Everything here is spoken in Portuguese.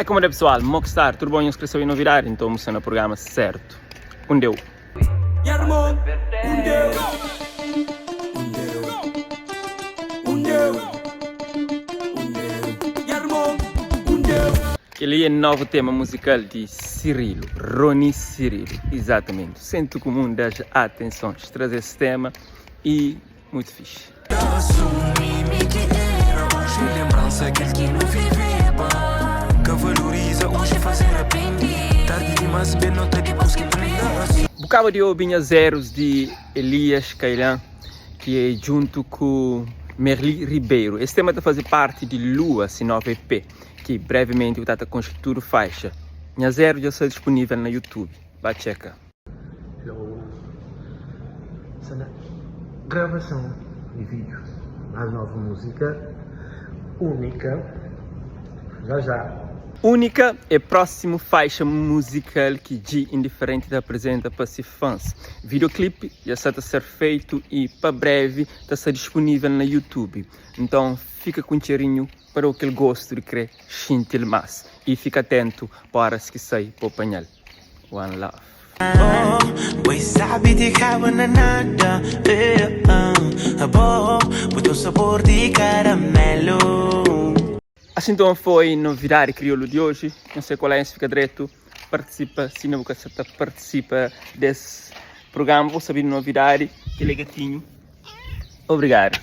É como é pessoal, Mockstar, tudo bom? Inscrição e novidade, então estamos no programa certo. Deu. Ele é o novo tema musical de Cirilo, Rony Cirilo, exatamente. Sinto comum das atenções, trazer esse tema e muito fixe. Bocava de ouvir zeros de Elias Cailan, que é junto com Merli Ribeiro. Esse tema está fazer parte de Lua, esse novo EP, que brevemente está constituindo faixa. Minha zero já está disponível na YouTube. Vai checar. Gravação de vídeo à nova música Única. Já. Única é a próxima faixa musical que G Indiferente apresenta para seus fãs. Videoclipe já está a ser feito e para breve está a ser disponível na YouTube. Então fica com cheirinho para o que ele gosta de querer sentir mais. E fica atento para se que sai para o painel. One love. Sabe de cabo na nada, o teu sabor de caramelo. Assim então foi novidade crioulo de hoje. Não sei qual é, se fica direto, participa, se não participa desse programa, vou saber novidade, que é gatinho. Obrigado.